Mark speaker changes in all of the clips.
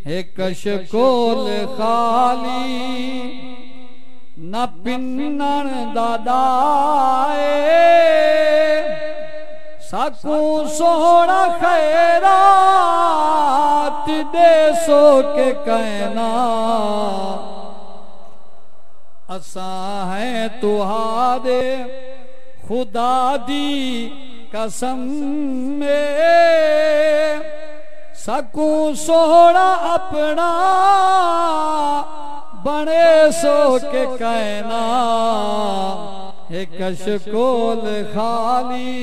Speaker 1: एक शकोल खाली न पिन्नण दादाए सकू सोहना खैरात दे सो के कहना असा है तुहारे खुदा दी कसम में सकू सोहना अपना बने सो के कहना एक शकोल खाली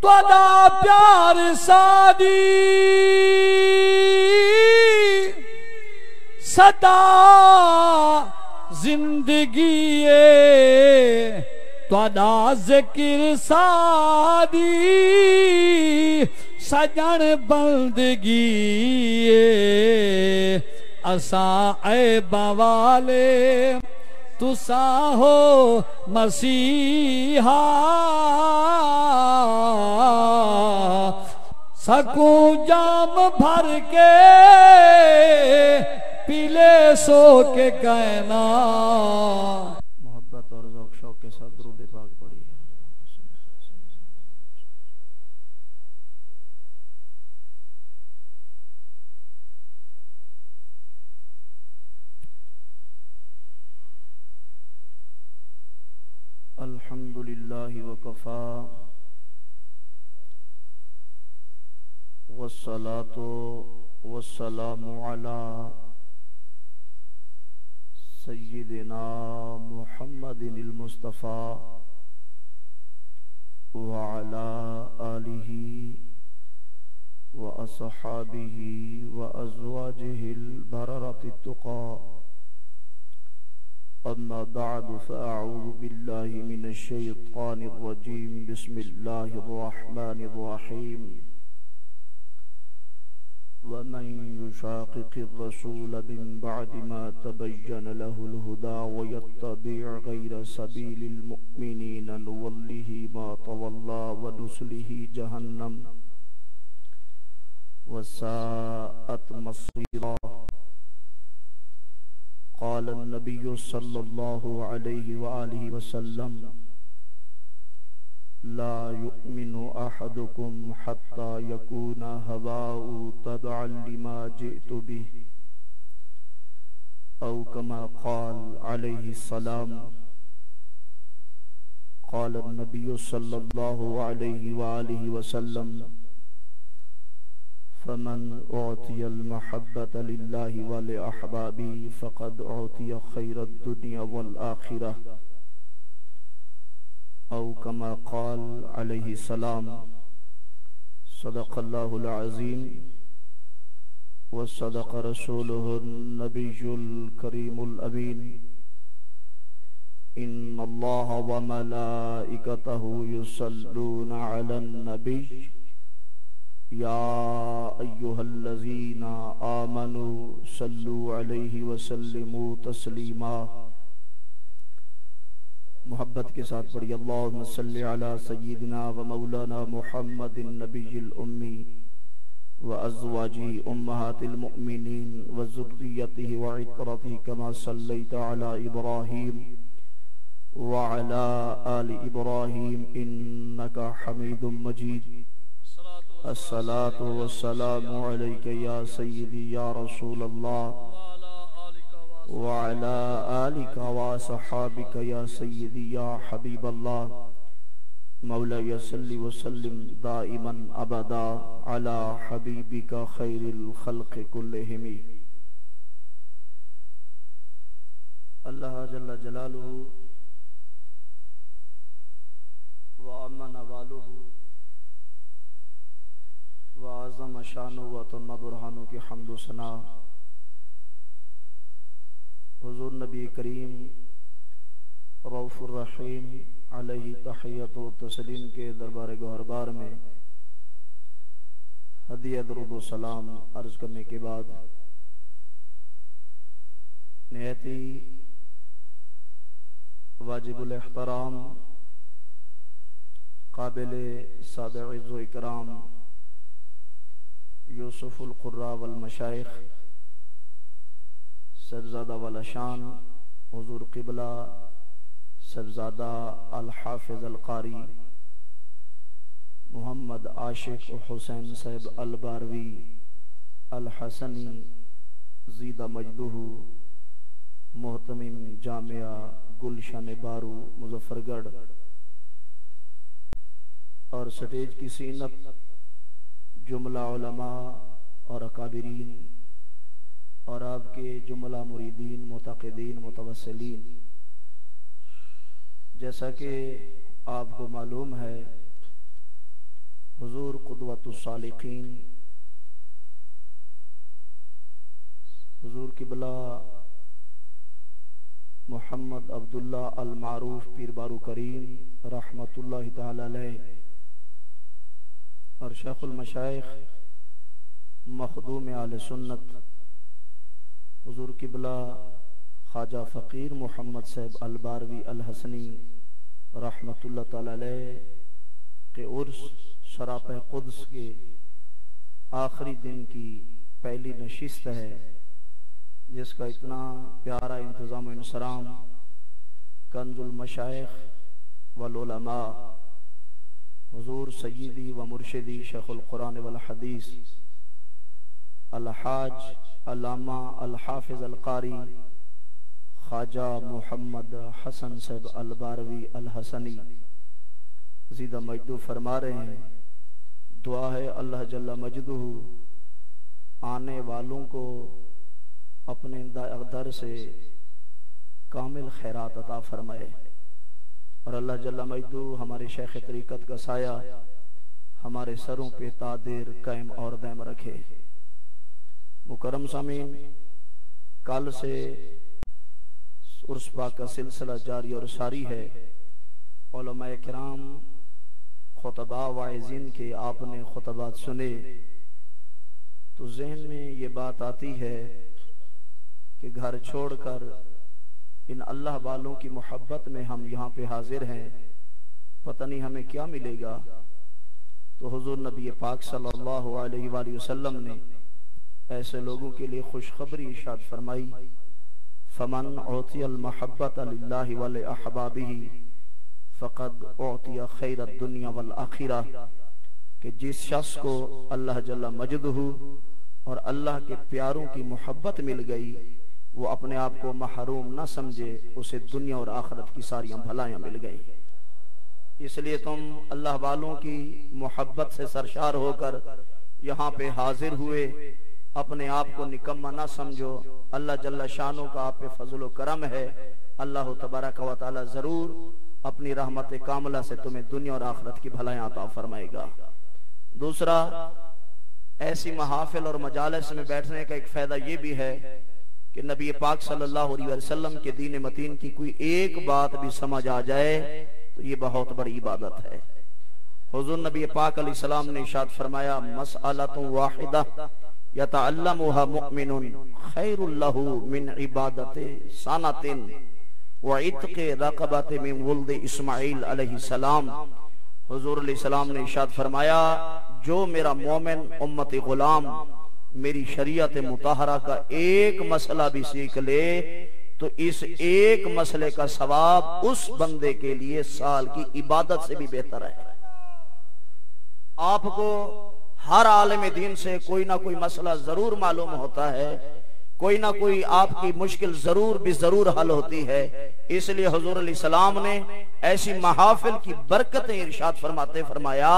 Speaker 1: त्वदा प्यार सादी सदा जिंदगी त्वदा जिक्र सादी सजन बंदगी असा ऐ बवाले तुसा हो मसीहा सकू जाम भर के पीले सो के कहना।
Speaker 2: मोहब्बत और ज़ौक़ शौक़ के साथ दुरूद पाक पढ़ी है। अल्हम्दुलिल्लाहि व कफ़ा वस्सलातु वस्सलामु अला सय्यिदिना मुहम्मदिनिल मुस्तफ़ा व अला आलिहि व अस्हाबिहि व अज़वाजिहिल बररतित तुक़ा अम्मा बअद फ़अऊज़ु बिल्लाहि मिनश शैतानिर रजीम बिस्मिल्लाहिर रहमानिर रहीम वमन युशाक़िक़िर रसूल मिन बअदि मा तबय्यन लहुल हुदा व यत्तबि' गैर सबीलिल मुअ्मिनीन नुवल्लिहि मा तवल्ला व नुस्लिहि जहन्नम व साअत मसीरा। क़ाल अन्नबिय्यु सल्लल्लाहु अलैहि व आलिहि वसल्लम ला युमिनु अहदुकुम हत्ता यकूना हवाउ तबअन लिमा जिअतु बिहि औ कमा क़ाल अलैहि सलाम। क़ाल अन्नबिय्यु सल्लल्लाहु अलैहि व आलिहि वसल्लम फमन उअतियल महब्बत लिल्लाहि व लिअहबाबी फ़क़द उअतिय खैरद दुनिया वल आखिरह औ कमा क़ाल अलैहि सलाम। सदक़ल्लाहुल अज़ीम व सदक़ रसूलुहुन नबियुल करीमुल अमीन। इन्नल्लाह व मलाइकतहु युसल्लूना अलन नबिय्य या अय्युहल्लज़ीना आमनू सल्लू अलैहि व सल्लिमू तस्लीमा। मोहब्बत के साथ पढ़िए अल्लाहुम्मा सल्लि अला सय्यिदिना व मौलाना मुहम्मदिन नबिय्यिल उम्मी व अज़वाजिहि उम्महातिल मुअ्मिनीन व ज़ुर्रिय्यतिहि व इत्रतिहि कमा सल्लैता अला इब्राहीम व अला आलि इब्राहीम इन्नका हमीदुम मजीद। अस्सलातु वस्सलामु अलैका या सय्यिदी या रसूलल्लाह व अला आलिका व अस्हाबिका या सय्यिदी या हबीबल्लाह। मौला सल्लि व सल्लिम दाइमन अबदा अला हबीबिका खैरिल खल्क़ कुल्लिहिम। अल्लाह जल्ल जलालुहु व अम्मा नवालुहु व आज़म शानु व तम्मा बुरहानु की हम्द व सना हुज़ूर नबी करीम रऊफ़ुर रहीम अलैहि तहियत व तस्लीम के दरबार गौहरबार में हदिया दुरूद व सलाम अर्ज करने के बाद निहायती वाजिबुल एहतराम काबिल सादे इज़्ज़ो इकराम यूसुफुल कुर्रा वल मशाइख सबजादा वाला शान हुजूर क़िबला सबजादा अल हाफिज अल कारी मोहम्मद आशिक हुसैन साहिब अल बारवी अल हसनी ज़ीदा मजदूहू मोहतमिम जामिया गुलशन बारू मुजफ्फरगढ़ और स्टेज की सीनत जुमला उलमा और अकाबिरीन और आपके जुमला मुरीदीन मुतक़िदीन मुतवस्सिलीन, जैसा कि आपको मालूम है हुजूर क़ुदवतुस सालिकीन हुजूर क़िबला मोहम्मद अब्दुल्ला अल मारूफ पीर बारू करीम रहमतुल्लाहि तआला अलैह और शेखुल मशाइख मखदूम आले सुन्नत हुजूर क़िबला ख्वाजा फ़कीर मोहम्मद साहिब अल बारवी अल हसनी रहमतुल्लाह तआला अलैह के उर्स शराफ़े क़ुद्स के आखिरी दिन की पहली नशिस्त है, जिसका इतना प्यारा इंतज़ाम इंसराम कंजुल मशाइख वल उलमा हुजूर सय्यदी व मुर्शिदी शेखुल कुरान वल हदीस अल हाज अल्लामा अल हाफिज अल कारी ख्वाजा मोहम्मद हसन साहिब अल बारवी अल हसनी ज़ीदा मजदू फरमा रहे हैं। दुआ है अल्लाह जल्ला मजदूहू आने वालों को अपने दर से कामिल खैरात अता फरमाए और अल्लाह जल्ला मजदू हमारे शेख तरीक़त का साया हमारे सरों पे तादेर कायम और दायम रखे। मुकर्रम सामीन, कल से उर्स पाक का सिलसिला जारी और सारी है। उलमाए किराम खुतबा वाइज़िन के आपने खुतबात सुने तो जहन में ये बात आती है कि घर छोड़कर इन अल्लाह वालों की मोहब्बत में हम यहाँ पे हाजिर हैं, पता नहीं हमें क्या मिलेगा। तो हुजूर नबी पाक सल्लल्लाहु अलैहि वसल्लम ने ऐसे लोगों के लिए खुशखबरी इरशाद फरमाई, फमन उतियल महब्बत लिल्लाहि वल अहबाबिही फ़क़द उतिया खैरद दुनिया वल आखिरा, कि जिस शख्स को अल्लाह जल्ला मजदहू और अल्लाह के प्यारों की मोहब्बत मिल गई वो अपने आप को महरूम ना समझे, उसे दुनिया और आखिरत की सारी भलाइयां मिल गई। इसलिए तुम अल्लाह वालों की मोहब्बत से सरशार होकर यहाँ पे हाजिर हुए, अपने आप को निकम्मा ना समझो। अल्लाह जल्ला शानो का आप पे फजल करम है। अल्लाह तबारक व तआला जरूर अपनी रहमत कामला से तुम्हें दुनिया और आखिरत की भलाइयां अता फरमाएगा। दूसरा, ऐसी महाफिल और मजालिस में बैठने का एक फायदा ये भी है कि नबी पाक सल्लल्लाहु अलैहि वसल्लम के दीन मतीन की कोई एक बात भी समझ आ जाए तो ये बहुत बड़ी इबादत है। हुजूर नबी पाक अलैहि सलाम ने इरशाद फरमाया, मसअलतुन वाहिदा यतअल्लमुहा मुमिनुन खैरुल लहू मिन इबादति सनतिन व इत्क़ि रक़बति मिन वुल्द इस्माइल अलैहि सलाम। हुजूर अलैहि सलाम ने इरशाद फरमाया, जो मेरा मोमिन उम्मती गुलाम मेरी शरीयत मुताहरा का एक मसला भी सीख ले तो इस एक मसले का सवाब उस बंदे के लिए साल की इबादत से भी बेहतर है। आपको हर आलिम दीन से कोई ना कोई मसला जरूर मालूम होता है, कोई ना कोई आपकी मुश्किल जरूर हल होती है। इसलिए हुजूर अलैहि सलाम ने ऐसी महाफिल की बरकतें इरशाद फरमाते फरमाया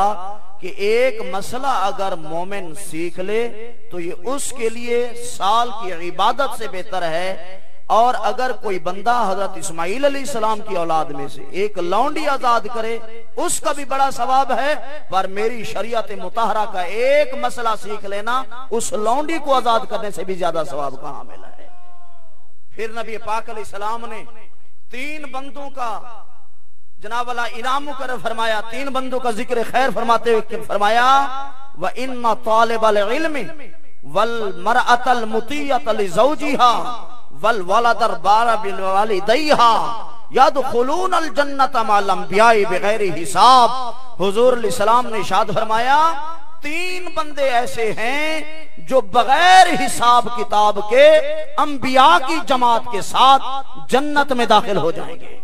Speaker 2: कि एक मसला अगर मोमिन सीख ले तो ये उसके लिए साल की इबादत से बेहतर है। और अगर कोई बंदा हजरत इस्माइल अलैहिस्सलाम की औलाद में से एक लौंडी आजाद करे उसका भी बड़ा सवाब है, पर मेरी शरीयत मुताहरा का एक मसला सीख लेना उस लौंडी को आजाद करने से भी ज्यादा सवाब कहां मिला है। फिर नबी पाक अलैहिस्सलाम ने 3 बंदों का जनाब वाला इनाम मुकर्रर फरमाया, 3 बंदों का जिक्र खैर फरमाते हुए फरमाया, व इन्ना तालिबल इल्मी वल मरअतल मुतियत लिज़ौजिहा वल वलदर बारा बिल वालिदैहा यदखुलूनल जन्नत मअल अंबिया'i बिगैर हिसाब। हुजूर अलैहि सलाम ने इरशाद फरमाया 3 बंदे ऐसे हैं जो बगैर हिसाब किताब के अंबिया की जमात के साथ जन्नत में दाखिल हो जाएंगे।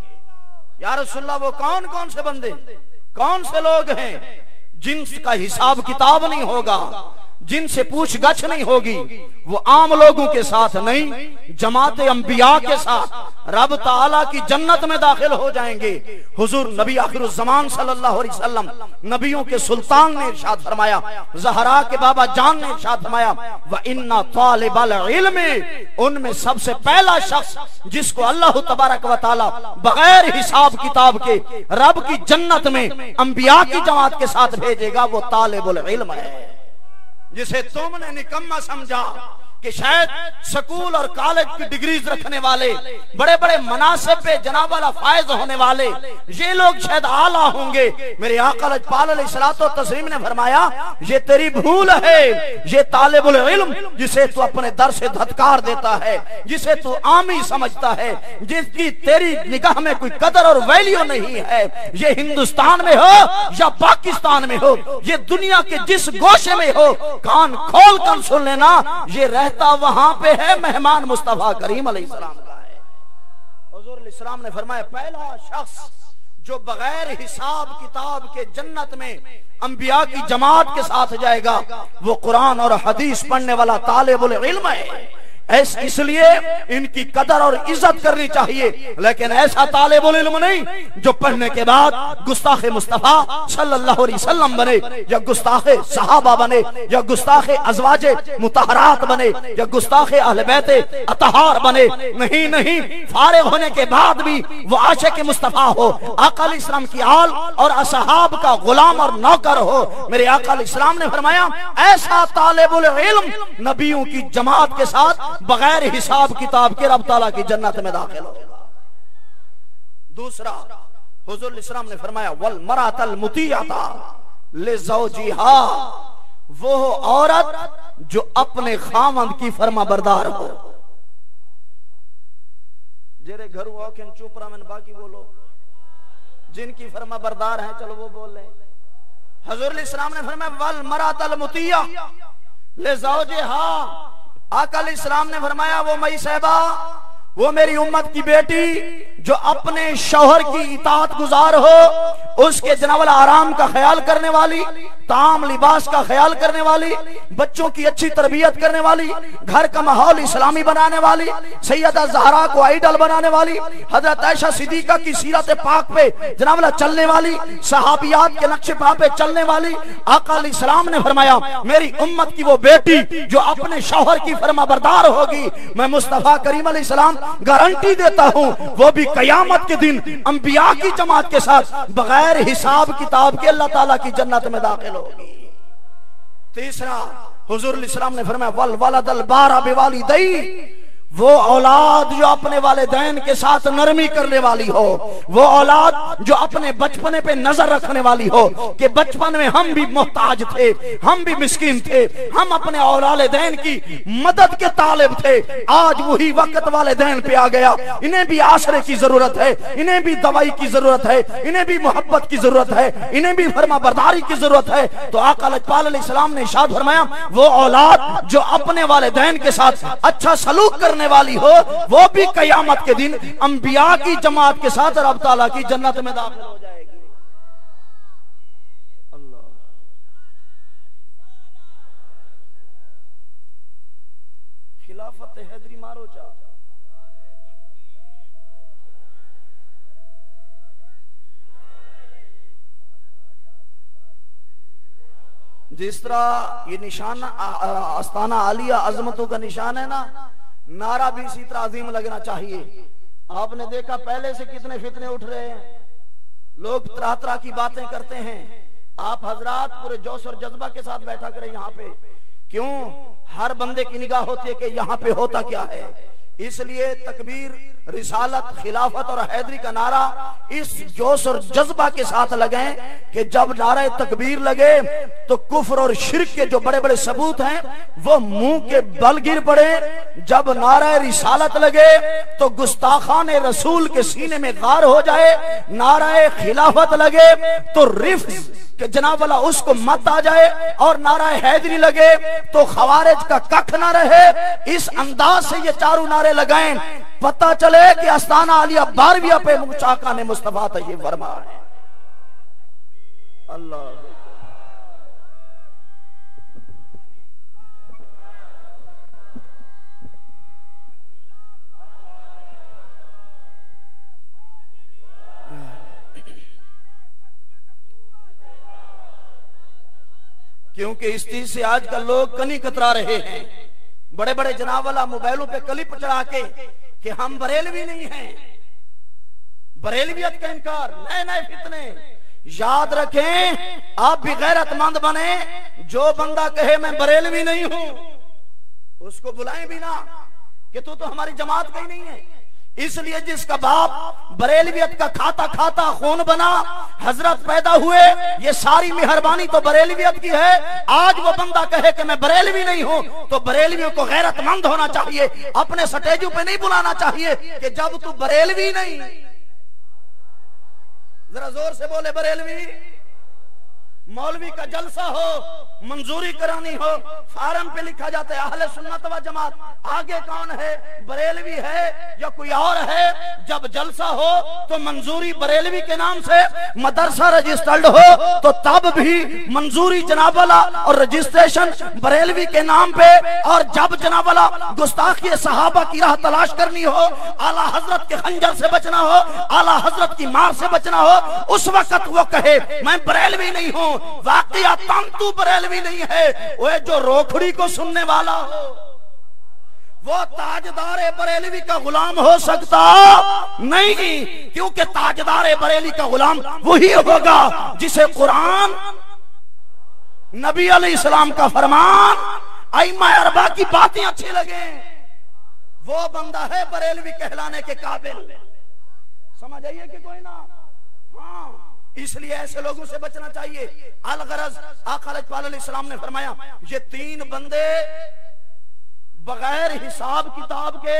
Speaker 2: या रसूलल्लाह, वो कौन कौन से बंदे, कौन से लोग हैं जिनका हिसाब किताब नहीं होगा, जिनसे पूछगछ नहीं होगी? वो आम लोगों के साथ नहीं, जमात अंबिया के साथ रब ताला की जन्नत में दाखिल हो जाएंगे। हुजूर नबी आखिरुज़्ज़मान सल्लल्लाहु अलैहि वसल्लम, नबियों के सुल्तान ने इरशाद फरमाया, ज़हरा के बाबा जान ने इरशाद फरमाया, व इन्ना तालिबल इल्म, उनमें सबसे पहला शख्स जिसको अल्लाह तबारक व तआला बगैर हिसाब किताब के रब की जन्नत में अंबिया की जमात के साथ भेजेगा, वो तालिबुल इल्म है। जिसे तुमने निकम्मा समझा कि शायद स्कूल और कॉलेज की डिग्रीज रखने वाले, बड़े बड़े मनासिब पे जनाब वाला फायज होने वाले, ये लोग शायद आला होंगे। मेरे आका लजपाल अलैहिस्सलातो तस्लीम ने फरमाया, ये तेरी भूल है। ये तालिबुल इल्म जिसे तू अपने दर से धत्कार देता है, जिसे तू आमी समझता है, जिसकी तेरी निगाह में कोई कदर और वैल्यू नहीं है, ये हिंदुस्तान में हो या पाकिस्तान में हो, ये दुनिया के जिस गोशे में हो, कान खोल कर सुन लेना, ये रहता वहां पे है मेहमान मुस्तफा करीम अलैहिस्सलाम का है। हुजूर अलैहिस्सलाम ने फरमाया, पहला शख्स जो बगैर हिसाब किताब के जन्नत में अंबिया की जमात के साथ जाएगा, वो कुरान और हदीस पढ़ने वाला तालिबुल इल्म है। इसलिए इनकी कदर और इज्जत करनी चाहिए, लेकिन ऐसा तालिबुल इल्म नहीं जो पढ़ने के बाद गुस्ताखे मुस्तफा सल्लल्लाहु अलैहि वसल्लम बने, या गुस्ताखे सहाबा बने, या गुस्ताखे अज़वाजे मुतहरात बने, या गुस्ताखे अहले बैते अतहार बने। नहीं नहीं, फारिग होने के बाद भी वो आशिक मुस्तफा हो, आका अलैहिस्सलाम की आल और असहाब का गुलाम और नौकर हो। मेरे आका अलैहिस्सलाम ने फरमाया, ऐसा तालिबुल इल्म नबियों की जमात के साथ बगैर हिसाब किताब के रब ताला की जन्नत में दाखिल होगा। दूसरा, हुजूर इस्लाम ने फरमाया, वल मरातल मुतियाता लिज़ौजिहा, वो औरत जो अपने खामंद की फरमा बरदार हो। जेरे घर वाकें चुप रहा, मैंने बाकी बोलो, जिनकी फरमा बरदार है चलो वो बोल ले। हुजूर इस्लाम ने फरमाया, वल मरातल मुतिया लिज़ौजिहा, आका अलैहिस्सलाम ने फरमाया, वो मई साहबा, वो मेरी उम्मत की बेटी जो अपने शौहर की इताअत गुजार हो, उसके जनावल आराम का ख्याल करने वाली, ताम लिबास का ख्याल करने वाली, बच्चों की अच्छी तरबियत करने वाली, घर का माहौल इस्लामी बनाने वाली, सैयदा ज़हरा को आइडल बनाने वाली, हजरत आयशा सिद्दीका की सीरत पाक पे जनावला चलने वाली, सहाबियात के नक्शे पा पे चलने वाली, आका अलैहिस्सलाम ने फरमाया, मेरी उम्मत की वो बेटी जो अपने शौहर की फरमाबरदार होगी, मैं मुस्तफा करीम अलैहिस्सलाम गारंटी देता हूं, वो भी कयामत के दिन अंबिया की जमात के साथ बगैर हिसाब किताब के अल्लाह ताला की जन्नत में दाखिल होगी। तीसरा, हुजूर इस्लाम ने फरमाया, वल वलदल बारा बिवालिदैहि, वो औलाद जो अपने वालिदैन के साथ नरमी करने वाली हो, वो औलाद जो अपने बचपने पे नजर रखने वाली हो कि बचपन में हम भी मोहताज थे, हम भी मिस्कीन थे, हम अपने वालिदैन की मदद के तालिब थे, आज वही वक्त वालिदैन पे आ गया, इन्हें भी आसरे की जरूरत है, इन्हें भी दवाई की जरूरत है, इन्हें भी मोहब्बत की जरूरत है, इन्हें भी फरमा बरदारी की जरूरत है। तो आका लजपाल अलैहिस्सलाम ने इरशाद फरमाया, वो औलाद जो अपने वालिदैन के साथ अच्छा सलूक करने वाली हो, वो भी कयामत के दिन अंबिया की जमात के साथ रब ताला की जन्नत में दाखिल हो जाएगी। अल्लाह, खिलाफत हैदरी मारो चा, जिस तरह ये निशान आस्ताना आलिया अजमतों का निशान है ना, नारा भी इसी तरह अजीम लगना चाहिए। आपने देखा पहले से कितने फितने उठ रहे हैं, लोग तरह तरह की बातें करते हैं। आप हजरात पूरे जोश और जज्बा के साथ बैठा करें यहाँ पे, क्यों? हर बंदे की निगाह होती है कि यहाँ पे होता क्या है। इसलिए तकबीर रिसालत, खिलाफत और हैदरी का नारा इस जोश और जज्बा के साथ लगाएं कि जब नारा तकबीर लगे तो कुफ्र और शिर्क के जो बड़े बड़े सबूत हैं वो मुंह के बल गिर पड़े। जब नारा रिसालत लगे तो गुस्ताखान रसूल के सीने में गार हो जाए। नारा खिलाफत लगे तो रिफ कि जनाब वाला उसको मत आ जाए, और नारा हैदरी लगे तो खवारिज का कख ना रहे। इस अंदाज से ये चारों नारे लगाएं, पता चले कि आस्ताना आलिया 12वीं पे मुचाका ने मुस्तफा तैयब फरमा है। अल्लाह क्योंकि इस चीज से आजकल लोग कनी कतरा रहे हैं। बड़े बड़े जनाब वाला मोबाइलों पे क्लिप चढ़ा के कि हम बरेलवी नहीं हैं, बरेलवियत का इनकार, नए नए फितने। याद रखें, आप भी गैरतमंद बने। जो बंदा कहे मैं बरेलवी नहीं हूं उसको बुलाएं भी ना कि तू तो हमारी जमात का ही नहीं है। इसलिए जिसका बाप बरेलवियत का खाता खाता खून बना, हजरत पैदा हुए, ये सारी मेहरबानी तो बरेलवियत की है। आज वो बंदा कहे कि मैं बरेलवी नहीं हूं तो बरेलवियों को गैरतमंद होना चाहिए, अपने स्टेजों पे नहीं बुलाना चाहिए कि जब तू बरेलवी नहीं। जरा जोर से बोले बरेलवी। मौलवी का जलसा हो, मंजूरी करानी हो, फार्म पे लिखा जाता है अहले सुन्नत व जमात, आगे कौन है, बरेलवी है या कोई और है। जब जलसा हो तो मंजूरी बरेलवी के नाम से, मदरसा रजिस्टर्ड हो तो तब भी मंजूरी जनाब वाला और रजिस्ट्रेशन बरेलवी के नाम पे। और जब जनाब वाला गुस्ताखी सहाबा की राह तलाश करनी हो, आला हजरत के खंजर से बचना हो, आला हजरत की मार से बचना हो, उस वक्त वो कहे मैं बरेलवी नहीं हूं। वाकया तंतु बरेलवी नहीं है, वो जो रोखड़ी को सुनने वाला हो वो ताजदार बरेलवी का गुलाम हो सकता नहीं, क्योंकि ताजदार बरेली का गुलाम वही होगा जिसे कुरान, नबी अलैहिस्सलाम का फरमान, अइम्मा अरबा की बातें अच्छी लगे। वो बंदा है बरेलवी कहलाने के काबिल। समझ आइए कि कोई ना। हाँ, इसलिए ऐसे लोगों से बचना चाहिए। अलगरज आका अलैहिस्सलाम ने फरमाया ये 3 बंदे बगैर हिसाब किताब के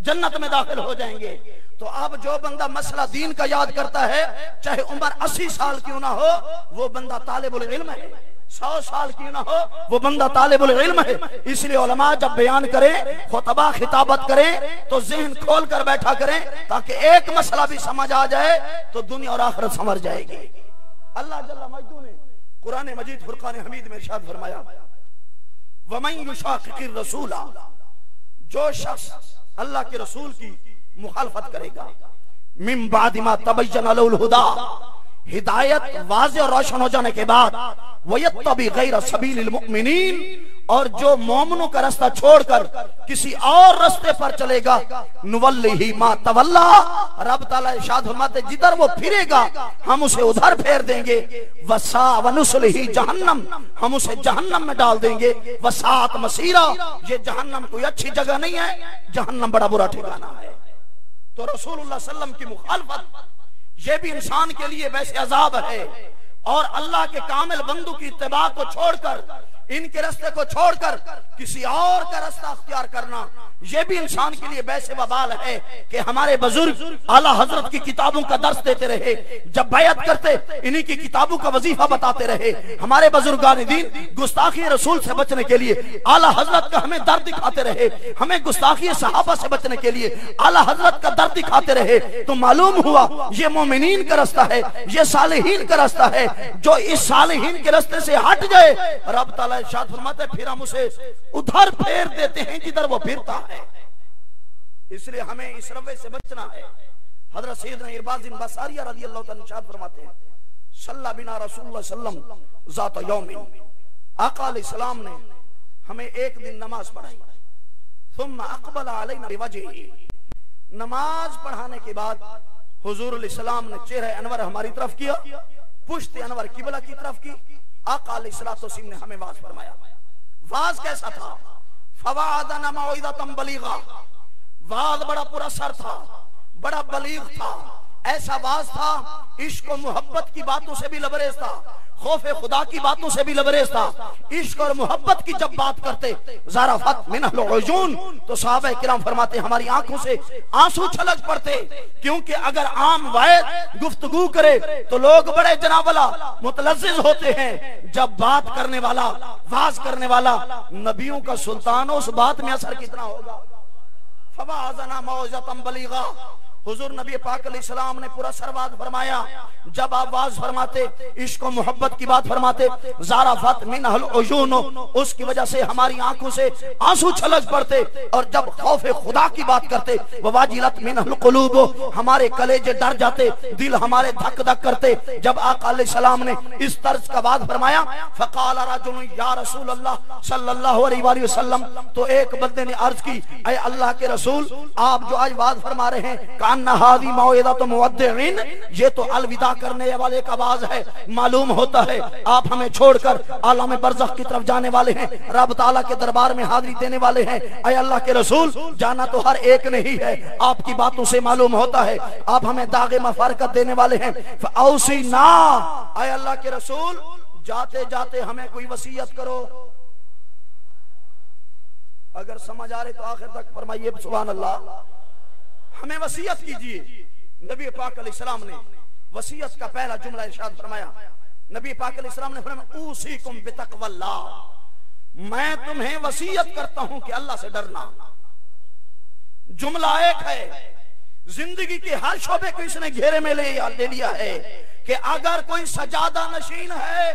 Speaker 2: जन्नत में दाखिल हो जाएंगे। तो अब जो बंदा मसला दीन का याद करता है, चाहे उम्र 80 साल क्यों ना हो, वो बंदा तालिबुल इल्म है। 100 साल क्यों ना हो, वो बंदा तालिबुल इल्म है। इसलिए उलमा जब बयान करें, खुतबा खिताबत करें तो ज़हन खोल कर बैठा करें, ताकि एक मसला भी समझ आ जाए तो दुनिया और आखिरत समझ जाएगी। अल्लाह जल्ला मजदू ने कुरान मजीद फुरकान हमीद में इरशाद फरमाया, वमन युशाक़िक़िर रसूला, जो शख्स अल्लाह के रसूल की मुखालफत करेगा, मिन बादि मा तबय्यन लहुल हुदा, हिदायत वाज़ेह और रोशन हो जाने के बाद, वयत्तबि गैर सबीलिल मुमिनीन, और जो मोमिनों का रास्ता छोड़कर किसी और रास्ते पर चलेगा, नुवल्लिही मा तवल्ला, रब ताला इरशाद फरमाते जिधर वो फिरेगा हम उसे उधर फेर देंगे, वसा वनुस्लिही जहन्नम, हम उसे जहन्नम में डाल देंगे, वसात मसीरा, ये जहन्नम कोई अच्छी जगह नहीं है, जहन्नम बड़ा बुरा ठिकाना है। तो रसूलुल्लाह सल्लल्लाहु अलैहि वसल्लम की मुखालफत ये भी इंसान के लिए वैसे अजाब है, और अल्लाह के कामिल बंदू की इत्तिबा को छोड़कर, इनके रास्ते को छोड़कर किसी और का रास्ता अख्तियार करना, यह भी इंसान के लिए वैसे वबाल है कि हमारे बुजुर्ग आला हजरत की किताबों का दर्स देते रहे, जब बैत करते इन्हीं की किताबों का वजीफा बताते रहे। हमारे बुजुर्गान दीन गुस्ताखी रसूल से बचने के लिए आला हजरत का हमें दर्द दिखाते रहे, हमें गुस्ताखी सहाबा से बचने के लिए आला हजरत का दर्द दिखाते रहे। तो मालूम हुआ ये मोमिनीन का रास्ता है, ये सालिहीन का रास्ता है। जो इस सालिहीन के रास्ते से हट जाए, रब ताला इरशाद फरमाते फिर हम उसे उधर फेर देते हैं जिधर वो फिरता है। इसलिए हमें इस रवैये से बचना है। हजरत सैयदना इरबाज़ बिन बसारिया रज़ियल्लाहु तआला इरशाद फरमाते हैं, सल्ला बिना रसूलुल्लाह सल्लम ज़ात यौमिन, आका अलैहिस्सलाम ने हमें एक दिन नमाज पढ़ाई, सुम्मा अक़बल अलैना बिवजहिही, नमाज पढ़ाने के बाद हुजूर अलैहिस्सलाम ने चेहरे अनवर हमारी तरफ किया, पुश्त अनवर किबला की तरफ की। आका अलैहिस्सलातु वस्सलाम ने हमें वाज फरमाया। वाज कैसा था? फवाअदना मौइज़तन बलीगा, वाज बड़ा पुरअसर था, बड़ा बलीग था, ऐसा वाज था इश्क और मोहब्बत की बातों से भी लबरेज था, खौफ खुदा की बातों से भी लबरेज था। इश्क और मोहब्बत की जब बात करते ज़राफ़त मिनल उजून, तो सहाबा किराम फरमाते हमारी आंखों से आंसू छलक पड़ते, क्योंकि अगर आम वायद गुफ्तगू करे तो लोग बड़े जनावला मुतलज़्ज़िज़ होते हैं, जब बात करने वाला, वाज करने वाला नबियों का सुल्तान, उस बात में असर कितना होगा। फवाज़ना मौज़तन बलीगा, हुजूर नबी पाक अलैहिस्सलाम ने पूरा सरवाद फरमाया, जब आप वाज फरमाते, इश्क और मोहब्बत की बात फरमाते, ज़राफ़त मिनल उजून, उसकी वजह से हमारी आंखों से आंसू छलक पड़ते, और जब खौफ खुदा की बात करते, ववाजिलत मिनल कुलूब, हमारे कलेजे डर जाते, दिल हमारे धक धक करते। जब आका अलैहिस्सलाम ने इस तर्ज का बात फरमाया, फ़क़ाल रजुल या रसूल अल्लाह सल्लल्लाहु अलैहि वसल्लम, तो एक बंदे ने अर्ज की, ऐ अल्लाह के रसूल, आप जो आज बात फरमा रहे हैं, कान्ना हादी मौइज़तु मुवद्दिइन, ये तो अलविदा करने वाले का आवाज है, मालूम होता है आप हमें छोड़कर आलम बरज़ख की तरफ जाने वाले हैं, रब ताला के दरबार में हाजिरी देने वाले हैं। ऐ अल्लाह के रसूल, जाना तो हर एक नहीं है, आपकी बातों से मालूम होता है आप हमें दागे मफारकत देने वाले हैं। फ़औसीना, ऐ अल्लाह के रसूल, जाते जाते हमें कोई वसीयत करो। अगर समझ आ रहे तो आखिर तक फरमाइए सुभान अल्लाह, हमें वसीयत कीजिए। नबी पाक अलैहिस्सलाम ने वसीयत का पहला जुमला इरशाद फरमाया, नबी पाक अलैहिस्सलाम ने फरमाया ऊसीकुम बितक़वल्लाह, मैं तुम्हें वसीयत करता हूं कि अल्लाह से डरना। जुमला एक है, जिंदगी के हर शोबे को इसने घेरे में ले लिया है कि अगर कोई सजादा नशीन है,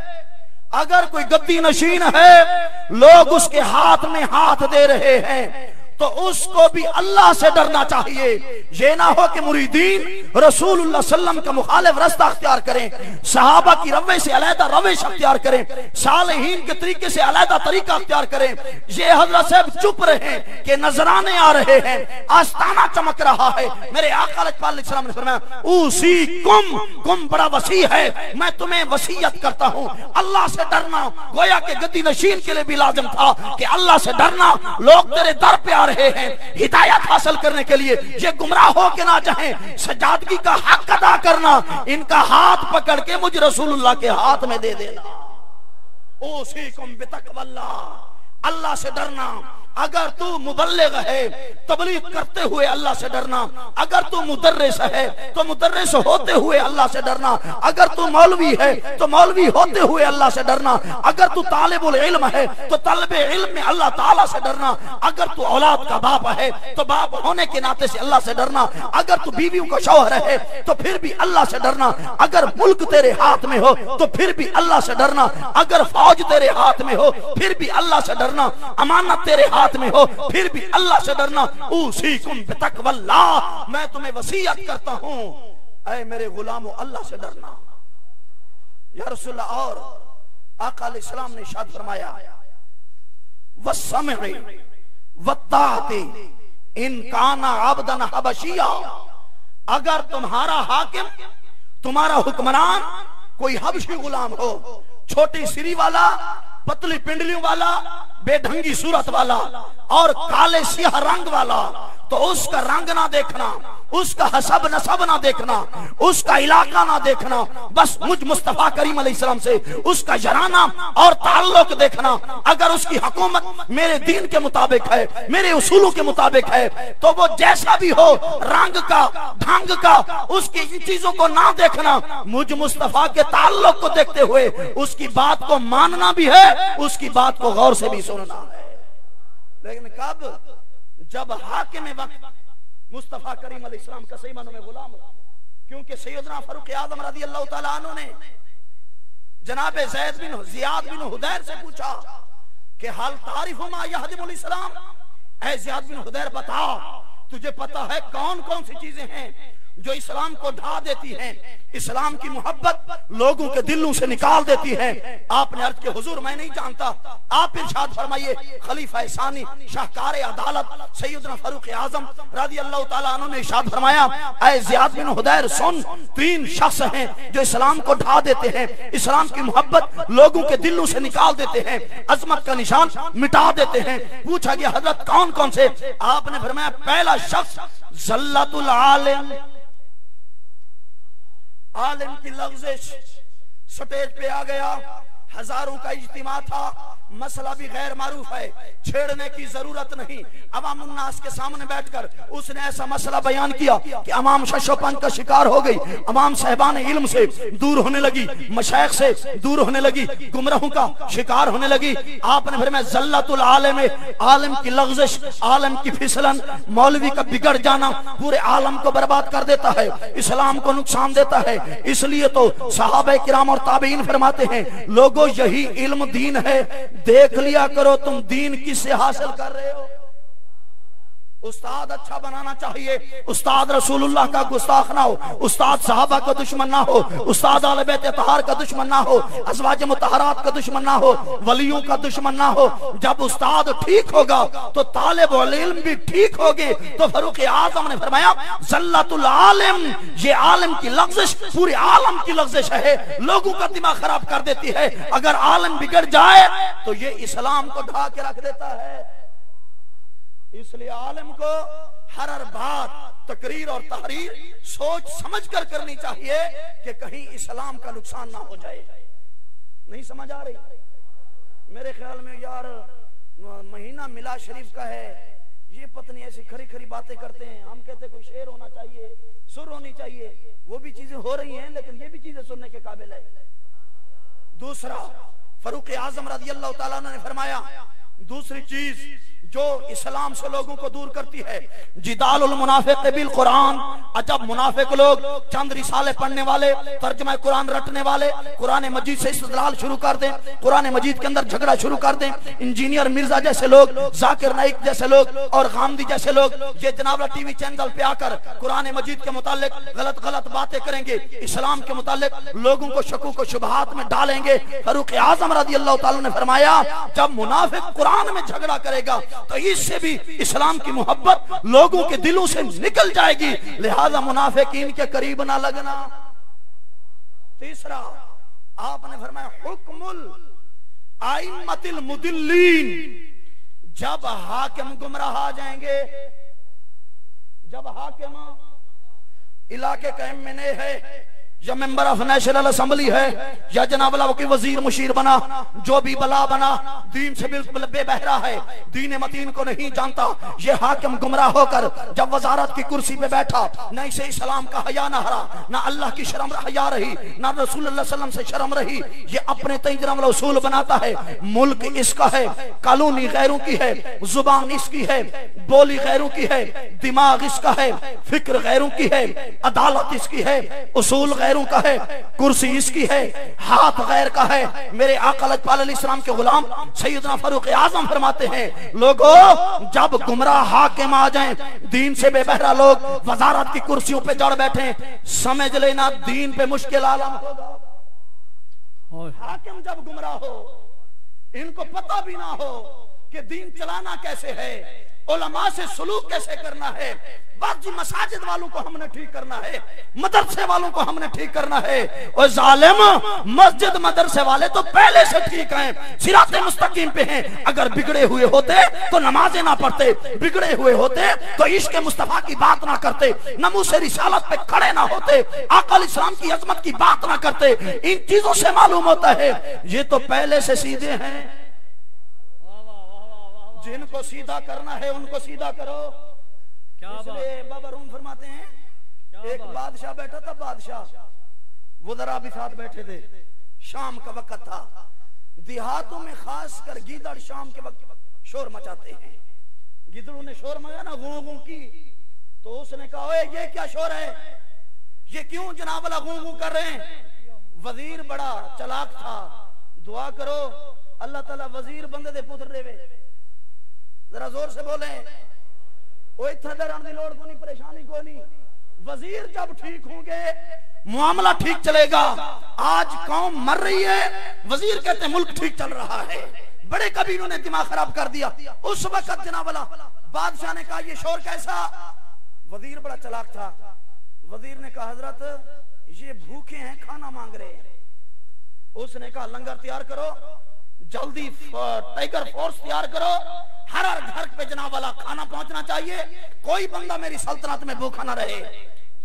Speaker 2: अगर कोई गद्दी नशीन है, लोग उसके हाथ में हाथ दे रहे हैं, तो उसको भी अल्लाह से डरना चाहिए। ये ना हो कि मुरीदीन रसूलुल्लाह सल्लम का मुखालिफ रास्ता अख्तियार करें, सहाबा की रवे से अलहदा रवेश अख्तियार करें, सालेहीन के तरीके से अलहदा तरीका अख्तियार करें। ये हजरत साहब चुप रहे कि नजराने आ रहे हैं, आस्ताना चमक रहा है। मेरे आका अलैहिस्सलाम ने फरमाया ऊसीकुम, कुम बड़ा वसी है, मैं तुम्हें वसीयत करता हूं अल्लाह से डरना। गोया के गद्दी नशीन के लिए भी लाजिम था कि अल्लाह से डरना। लोग तेरे दर पे रहे हैं हिदायत हासिल करने के लिए, ये गुमराह हो के ना चाहें, सजादगी का हक अदा करना, इनका हाथ पकड़ के मुझे रसूलुल्लाह के हाथ में दे देना। ऊसीकुम बितक़वल्लाह, अल्लाह से डरना। अगर तू मुबल्लिग है, तबलीग करते हुए अल्लाह से डरना। अगर तू मुदर्रिस है तो मुदर्रिस होते हुए अल्लाह से डरना। अगर तू मौलवी है तो मौलवी होते हुए अल्लाह से डरना। अगर तू तालिबुल इल्म है तो तलबे इल्म में अल्लाह ताला से डरना। अगर तू औलाद का बाप है तो बाप होने के नाते से अल्लाह से डरना। अगर तू बीवियों का शौहर है तो फिर भी अल्लाह से डरना। अगर मुल्क तेरे हाथ में हो तो फिर भी अल्लाह से डरना। अगर फौज तेरे हाथ में हो फिर भी अल्लाह से डरना। अमानत तेरे हाथ में हो फिर भी अल्लाह से डरना। ऊसीकुम बितक़वल्लाह, मैं तुम्हें वसीयत करता हूं ऐ मेरे गुलामों अल्लाह से डरना। या रसूलल्लाह, और आका अलैहिस्सलाम ने इरशाद फरमाया वस्समई वत्ताअती इन काना अब्दन हबशिया, अगर तुम्हारा हाकिम, तुम्हारा हुक्मरान कोई हबशी गुलाम हो, छोटी सिरी वाला, पतली पिंडलियों वाला, बेढंगी सूरत वाला और काले सियाह रंग वाला, तो उसका रंग ना देखना, उसका हसब नसब ना देखना, उसका इलाका ना देखना, बस मुझ मुस्तफा करीम अलैहिस्सलाम से उसका जराना और ताल्लुक देखना। अगर उसकी हुकूमत मेरे दीन के मुताबिक है, मेरे उसूलों के मुताबिक है, तो वो जैसा भी हो, रंग का, ढंग का, उसकी इन चीजों को ना देखना, मुझ मुस्तफा के ताल्लुक को देखते हुए उसकी बात को मानना भी है, उसकी बात को गौर से भी सुनना है। लेकिन कब? जब हाकिम वक्त मुस्तफा करीम अलैहिस्सलाम का सही मानों में गुलाम हो। क्योंकि सैयदना फारूक आज़म रज़ी अल्लाह तआला अन्हु ने जनाब ज़ैद बिन ज़ियाद बिन हुदैर से पूछा कि हल तारिफु मा यहदिमुल इस्लाम, ऐ ज़ियाद बिन हुदैर बता, तुझे पता है कौन कौन सी चीजें हैं जो इस्लाम को ढा देती हैं, इस्लाम की मोहब्बत लोगों के दिलों से निकाल देती है। आपने अर्ज के हुजूर मैं नहीं जानता, आप इरशाद फरमाइए खलीफा सानी शाहकार अदालत सैयदना फारूक आजम रज़ी अल्लाह ताला अन्हु ने इरशाद फरमाया, ऐ ज़ियाद बिन हुदैर सुन, 3 शख्स हैं जो इस्लाम को ढा देते हैं, इस्लाम की मोहब्बत लोगों के दिलों से निकाल देते हैं, अजमत का निशान मिटा देते हैं। पूछा गया हजरत कौन कौन से? आपने फरमाया पहला शख्स ज़ल्लतुल आलिम, आलिम की लग़्ज़िश। स्टेज पे आ गया, हजारों का इज्तिमा था, मसला भी गैर मारूफ है, छेड़ने की जरूरत नहीं। अवाम उन्नास के सामने बैठकर उसने ऐसा मसला बयान किया कि अवाम शशोपन का शिकार हो गई, अवाम साहिबान इल्म से दूर होने लगी, मशाइख से दूर होने लगी, गुमराहों का शिकार होने लगी। आपने फिर मैं ज़ल्लतुल आलिम, आलिम की लग़्ज़िश, आलिम की फिसलन, मौलवी का बिगड़ जाना पूरे आलम को बर्बाद कर देता है, इस्लाम को नुकसान देता है। इसलिए तो सहाबा किराम और ताबईन फरमाते हैं, लोगों यही इल्म दीन है, देख लिया करो तुम दीन किससे हासिल कर रहे हो। उस्ताद अच्छा बनाना चाहिए, उस्ताद रसूलुल्लाह का गुस्ताख ना हो, उस्ताद सहाबा का दुश्मन ना हो, उस्ताद आले बैत तहार का दुश्मन ना हो, अज़वाज मुतहरात का दुश्मन ना हो, वलियों का दुश्मन ना हो। जब उस्ताद ठीक होगा तो तालिब इल्म भी ठीक होगी। तो फारूक आज़म ने फरमाया ज़ल्लतुल आलिम, ये आलिम की लग़्ज़िश पूरे आलम की लग़्ज़िश है, लोगों का दिमाग खराब कर देती है। अगर आलिम बिगड़ जाए तो ये इस्लाम को ढा के रख देता है। इसलिए आलिम को हर बात तकरीर और तहरीर सोच समझ कर करनी चाहिए कि कहीं इस्लाम का नुकसान ना हो जाए। नहीं समझ आ रही? मेरे ख्याल में यार महीना मिलाद शरीफ का है, ये पत्नी ऐसी खरी खरी बातें करते हैं। हम कहते कोई शेर होना चाहिए, सुर होनी चाहिए, वो भी चीजें हो रही हैं लेकिन ये भी चीजें सुनने के काबिल है। दूसरा, फारूक आजम रज़ी अल्लाह ताला ने फरमाया दूसरी चीज जो इस्लाम से लोगों को दूर करती है, जिदालुल मुनाफिक बिल कुरान। जब मुनाफिक लोग चंद रिसाले पढ़ने वाले, तर्जुमा कुरान रटने वाले, कुरान मजीद से इस्तेदलाल शुरू कर दें, कुरान मजीद के अंदर झगड़ा शुरू कर दें, इंजीनियर मिर्जा जैसे लोग, जाकिर नाइक जैसे लोग और गांधी जैसे लोग ये जनाब टीवी चैनल पे आकर कुरान मजीद के मुतालिक गलत गलत बातें करेंगे, इस्लाम के मुतालिक लोगों को शकू को शुबहात में डालेंगे। फारूक आजम रज़ी अल्लाह ताला ने फरमाया जब मुनाफिक कुरान में झगड़ा करेगा तो इससे भी इस्लाम की मोहब्बत लोगों के दिलों से निकल जाएगी, लिहाजा मुनाफिकीन के करीब ना लगना। तीसरा, आपने फरमाया हुक्मुल आइम्मतिल मुदिल्लीन, जब हाकिम गुमराह आ जाएंगे, जब हाकिम इलाके का एमएनए है या मेंबर ऑफ नेशनल असेंबली है या जनाब की वजीर मुशीर बना, जो भी बला बना, दीन से बिल्कुल बेबहरा है, दीन मतीन को नहीं जानता, ये हाकिम गुमराह होकर जब वजारत की कुर्सी पे बैठा, न इसे इस्लाम का हया न हरा, न अल्लाह की शर्म हया रही, न रसूलुल्लाह सल्लल्लाहु अलैहि वसल्लम से शर्म रही, ये अपने तय जनाब उसूल बनाता है। मुल्क इसका है, कानूनी गैरों की है, जुबान इसकी है, बोली गैरों की है, दिमाग इसका है, फिक्र गैरों की है, अदालत इसकी है, उसूल गैरों का है, कुर्सी इसकी है, हाथ गैर का है। मेरे आका लजपाल अलैहिस्सलाम के गुलाम सैयदना फारूक आजम फरमाते हैं, लोगों जब गुमराह हाकिम आ जाएं, दीन से बेबहरा लोग वजारत की कुर्सियों पे चढ़ बैठे, समझ लेना दीन पे मुश्किल आलम होगा। हाकिम जब गुमराह हो, इनको पता भी ना हो कि दीन चलाना कैसे है, उलमा से सलूक कैसे करना है, बाकी मसाजिद वालों को हमने ठीक करना है, मदरसे वालों को हमने ठीक करना है। और जालिम मस्जिद मदरसे वाले तो पहले से ठीक हैं, सिराते मुस्तकीम पे हैं। अगर बिगड़े हुए होते तो नमाजें ना पढ़ते, बिगड़े हुए होते तो इश्क मुस्तफा की बात ना करते, नमूसे रिसालत पे खड़े ना होते, आका इस्लाम की अजमत की बात ना करते। इन चीजों से मालूम होता है ये तो पहले से सीधे हैं। जिनको सीधा करना है उनको सीधा करो। इसलिए बाबा रूम फरमाते हैं, एक बादशाह बैठा था, बादशाह वज़रा भी साथ बैठे थे, शाम का वक्त था, देहातों में खास कर गीदड़ शाम के वक्त शोर मचाते हैं। गिदड़ों ने शोर मचाया ना, गूं गूं की, तो उसने कहा ओए ये क्या शोर है, ये क्यों जनाब वाला गूं गूं कर रहे हैं। वजीर बड़ा चालाक था, दुआ करो अल्लाह ताला वजीर बंदे दे पुत्र देवे। जरा जोर से बोले, ओ इत्थे डरन दी लोड़ कोनी, परेशानी कोनी, वजीर जब ठीक होंगे मामला ठीक चलेगा। आज कौम मर रही है, वजीर कहते मुल्क ठीक चल रहा है। बड़े कबीरों ने दिमाग खराब कर दिया। उस वक्त जनाबला बादशाह ने कहा ये शोर कैसा? वजीर बड़ा चालाक था। वजीर ने कहा हजरत ये भूखे हैं, खाना मांग रहे हैं। उसने कहा लंगर तैयार करो, जल्दी टाइगर फोर्स तैयार करो, हर घर पे जनाब वाला खाना पहुंचना चाहिए, कोई बंदा मेरी सल्तनत में भूखा ना रहे।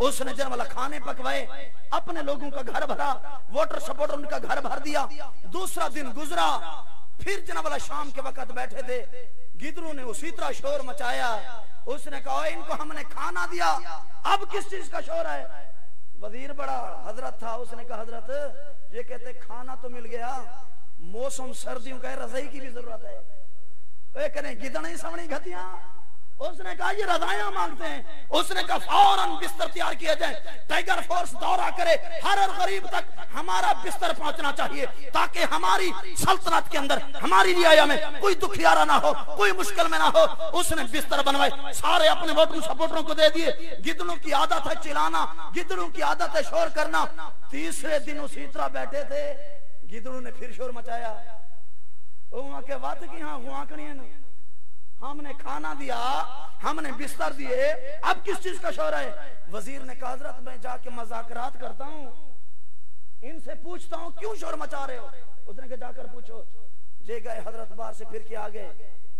Speaker 2: उसने जनाब वाला खाने पकवाए, अपने लोगों का घर भरा, वोटर सपोर्टर उनका घर भर दिया। दूसरा दिन गुजरा, फिर जनाब वाला शाम के वक्त बैठे थे, गिदड़ों ने उसी तरह शोर मचाया। उसने कहा इनको हमने खाना दिया, अब किस चीज का शोर है? वजीर बड़ा हजरत था, उसने कहा हजरत ये कहते खाना तो मिल गया, मौसम सर्दियों का है, रजाई की भी जरूरत है। वे करें गिदड़ी समणी घतिया। उसने कहा ये रजाइयां मांगते हैं। उसने कहा फौरन बिस्तर तैयार किया जाए, टाइगर फोर्स दौरा करे, हर गरीब तक हमारा बिस्तर पहुंचना चाहिए, ताकि हमारी सल्तनत के अंदर, हमारी रियाया में कोई दुखियारा ना हो, कोई मुश्किल में ना हो। उसने बिस्तर बनवाए, सारे अपने वोटर सपोर्टरों को दे दिए। गिदड़ों की आदत है चिल्लाना, गिदड़ों की आदत है शोर करना। तीसरे दिन उसी तरह बैठे थे, गिदड़ों ने फिर शोर मचाया। के बात की हाँ हमने खाना दिया, हमने बिस्तर दिए, अब किस चीज का शोर है? वजीर ने कहा हजरत मैं जाके मजाकरात करता हूँ, इनसे पूछता हूँ क्यों शोर मचा रहे हो। उसने कहा जाकर पूछो। जे गए हजरत बार से फिर के आ गए,